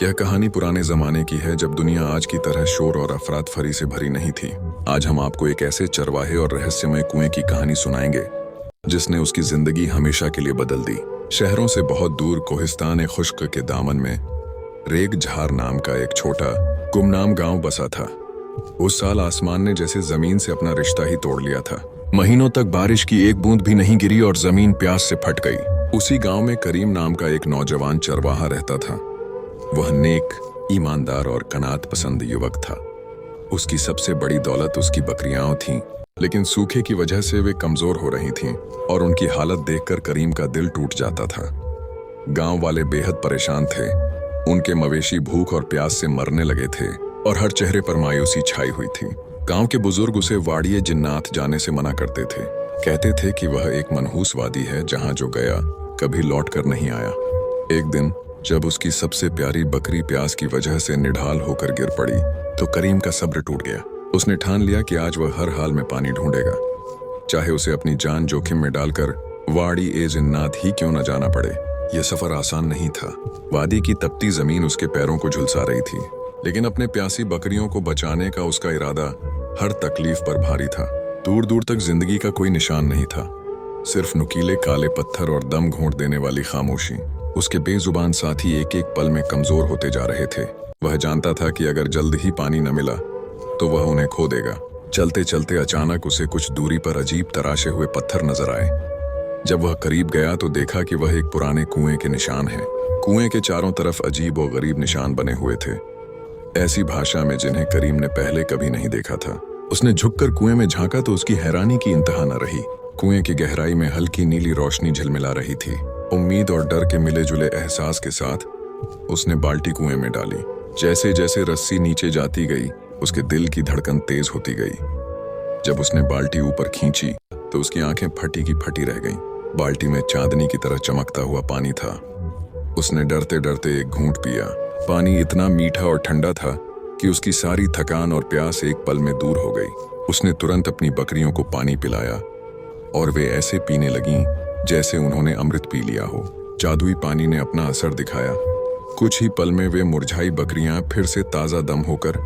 यह कहानी पुराने जमाने की है जब दुनिया आज की तरह शोर और अफरात फरी से भरी नहीं थी। आज हम आपको एक ऐसे चरवाहे और रहस्यमय कुएं की कहानी सुनाएंगे जिसने उसकी जिंदगी हमेशा के लिए बदल दी। शहरों से बहुत दूर कोहिस्तान खुश्क के दामन में रेग झार नाम का एक छोटा गुमनाम गांव बसा था। उस साल आसमान ने जैसे जमीन से अपना रिश्ता ही तोड़ लिया था। महीनों तक बारिश की एक बूंद भी नहीं गिरी और जमीन प्यास से फट गई। उसी गांव में करीम नाम का एक नौजवान चरवाहा रहता था। वह नेक, ईमानदार और कनात पसंद युवक था। उसकी सबसे बड़ी दौलत उसकी बकरियां थीं, लेकिन सूखे की वजह से वे कमजोर हो रही थीं और उनकी हालत देखकर करीम का दिल टूट जाता था। गांव वाले बेहद परेशान थे। उनके मवेशी भूख और प्यास से मरने लगे थे और हर चेहरे पर मायूसी छाई हुई थी। गांव के बुजुर्ग उसे वाड़िये जिन्नात जाने से मना करते थे। कहते थे कि वह एक मनहूस वादी है जहां जो गया कभी लौट कर नहीं आया। एक दिन जब उसकी सबसे प्यारी बकरी प्यास की वजह से निढाल होकर गिर पड़ी तो करीम का सब्र टूट गया। उसने ठान लिया कि आज वह हर हाल में पानी ढूंढेगा, चाहे उसे अपनी जान जोखिम में डालकर वाड़ी ए जिन्नात ही क्यों न जाना पड़े। यह सफर आसान नहीं था। वादी की तपती जमीन उसके पैरों को झुलसा रही थी, लेकिन अपने प्यासी बकरियों को बचाने का उसका इरादा हर तकलीफ पर भारी था। दूर दूर तक जिंदगी का कोई निशान नहीं था, सिर्फ नुकीले काले पत्थर और दम घोंट देने वाली खामोशी। उसके बेजुबान साथी एक एक पल में कमजोर होते जा रहे थे। वह जानता था कि अगर जल्द ही पानी न मिला तो वह उन्हें खो देगा। चलते चलते अचानक उसे कुछ दूरी पर अजीब तराशे हुए पत्थर नजर आए। जब वह करीब गया तो देखा कि वह एक पुराने कुएं के निशान हैं। कुएं के चारों तरफ अजीब और गरीब निशान बने हुए थे, ऐसी भाषा में जिन्हें करीम ने पहले कभी नहीं देखा था। उसने झुककर कुएं में झांका तो उसकी हैरानी की इंतहा न रही। कुएं की गहराई में हल्की नीली रोशनी झिलमिला रही थी। उम्मीद और डर के मिले जुले एहसास के साथ उसने बाल्टी कुएं में डाली। जैसे जैसे रस्सी नीचे जाती गई उसके दिल की धड़कन तेज होती गई। जब उसने बाल्टी ऊपर खींची तो उसकी आंखें फटी की फटी रह गईं। बाल्टी में चांदनी की तरह चमकता हुआ पानी था। उसने डरते डरते एक घूंट पिया। पानी इतना मीठा और ठंडा था कि उसकी सारी थकान और प्यास एक पल में दूर हो गई। उसने तुरंत अपनी बकरियों को पानी पिलाया और वे ऐसे पीने लगीं जैसे उन्होंने अमृत पी लिया हो। जादुई पानी ने अपना असर दिखाया। कुछ ही पल में वे मुरझाई बकरियां फिर से ताजा दम होकर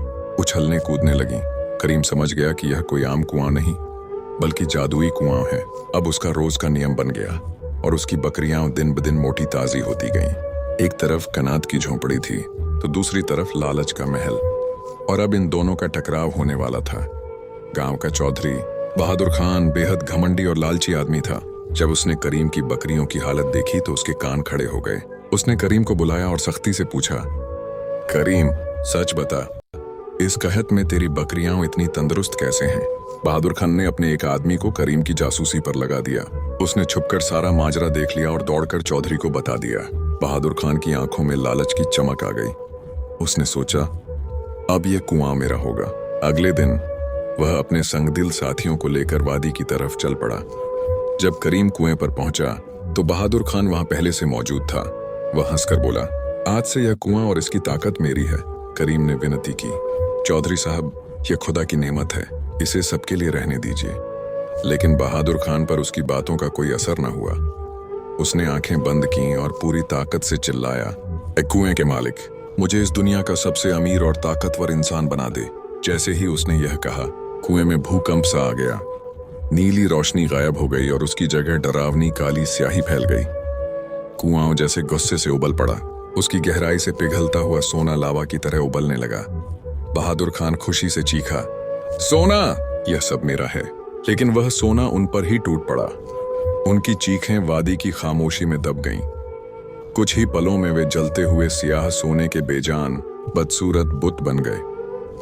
उछलने कूदने लगीं। करीम समझ गया कि यह कोई आम कुआं नहीं बल्कि जादुई कुआं है। अब उसका रोज का नियम बन गया और उसकी बकरियां दिन ब दिन मोटी ताजी होती गईं। एक तरफ कनात की झोंपड़ी थी तो दूसरी तरफ लालच का महल, और अब इन दोनों का टकराव होने वाला था। गांव का चौधरी बहादुर खान बेहद घमंडी और लालची आदमी था। जब उसने करीम की बकरियों की हालत देखी तो उसके कान खड़े हो गए। उसने करीम को बुलाया और सख्ती से पूछा, करीम सच बता, इस कहत में तेरी बकरियां इतनी तंदुरुस्त कैसे हैं? बहादुर खान ने अपने एक आदमी को करीम की जासूसी पर लगा दिया। उसने छुपकर सारा माजरा देख लिया और दौड़कर चौधरी को बता दिया। बहादुर खान की आंखों में लालच की चमक आ गई। उसने सोचा, अब यह कुआं मेरा होगा। अगले दिन वह अपने संगदिल साथियों को लेकर वादी की तरफ चल पड़ा। जब करीम कुएं पर पहुंचा तो बहादुर खान वहां पहले से मौजूद था। वह हंसकर बोला, आज से यह कुआं और इसकी ताकत मेरी है। करीम ने विनती की, चौधरी साहब, यह खुदा की नेमत है, इसे सबके लिए रहने दीजिए। लेकिन बहादुर खान पर उसकी बातों का कोई असर न हुआ। उसने आंखें बंद की और पूरी ताकत से चिल्लाया, ए कुएं के मालिक, मुझे इस दुनिया का सबसे अमीर और ताकतवर इंसान बना दे। जैसे ही उसने यह कहा, कुएं में भूकंप सा आ गया। नीली रोशनी गायब हो गई और उसकी जगह डरावनी काली स्याही फैल गई। कुआं जैसे गुस्से से उबल पड़ा। उसकी गहराई से पिघलता हुआ सोना लावा की तरह उबलने लगा। बहादुर खान खुशी से चीखा, सोना, यह सब मेरा है। लेकिन वह सोना उन पर ही टूट पड़ा। उनकी चीखें वादी की खामोशी में दब गईं। कुछ ही पलों में वे जलते हुए सियाह सोने के बेजान बदसूरत बुत बन गए,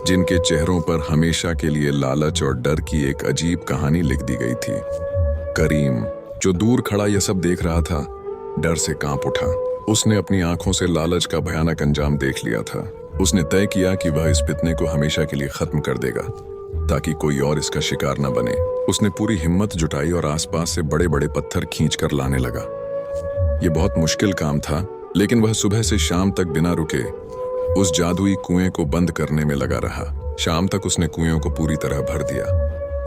जिनके चेहरों पर हमेशा के लिए लालच और डर की एक अजीब कहानी लिख दी गई थी। करीम, जो दूर खड़ा यह सब देख रहा था, डर से कांप उठा। उसने अपनी आंखों से लालच का भयानक अंजाम देख लिया था। उसने तय किया कि वह इस फितने को हमेशा के लिए खत्म कर देगा ताकि कोई और इसका शिकार न बने। उसने पूरी हिम्मत जुटाई और आसपास से बड़े बड़े पत्थर खींचकर लाने लगा। यह बहुत मुश्किल काम था, लेकिन वह सुबह से शाम तक बिना रुके उस जादुई कुएं को बंद करने में लगा रहा। शाम तक उसने कुएं को पूरी तरह भर दिया,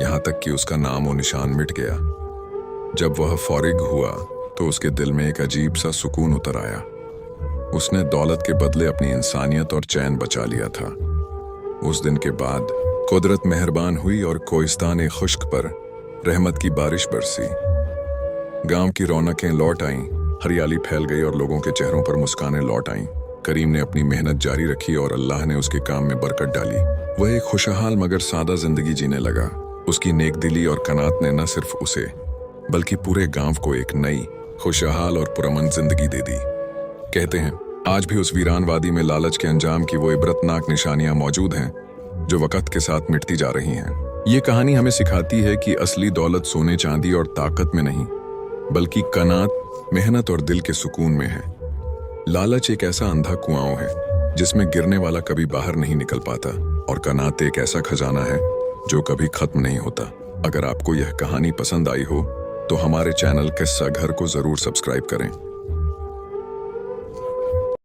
यहाँ तक कि उसका नाम और निशान मिट गया। जब वह फौरिग हुआ तो उसके दिल में एक अजीब सा सुकून उतर आया। उसने दौलत के बदले अपनी इंसानियत और चैन बचा लिया था। उस दिन के बाद कुदरत मेहरबान हुई और कोहिस्तान खुश्क पर रहमत की बारिश बरसी। गांव की रौनकें लौट आईं, हरियाली फैल गई और लोगों के चेहरों पर मुस्कानें लौट आईं। करीम ने अपनी मेहनत जारी रखी और अल्लाह ने उसके काम में बरकत डाली। वह एक खुशहाल मगर सादा जिंदगी जीने लगा। उसकी नेकदिली और कनात ने न सिर्फ उसे बल्कि पूरे गांव को एक नई, खुशहाल और पुरअमन जिंदगी दे दी। कहते हैं आज भी उस वीरान वादी में लालच के अंजाम की वो इबरतनाक निशानियां मौजूद हैं जो वक्त के साथ मिटती जा रही हैं। ये कहानी हमें सिखाती है कि असली दौलत सोने चांदी और ताकत में नहीं बल्कि कनात, मेहनत और दिल के सुकून में है। लालच एक ऐसा अंधा कुआं है जिसमें गिरने वाला कभी बाहर नहीं निकल पाता, और कनात एक ऐसा खजाना है जो कभी खत्म नहीं होता। अगर आपको यह कहानी पसंद आई हो तो हमारे चैनल किस्सा घर को जरूर सब्सक्राइब करें।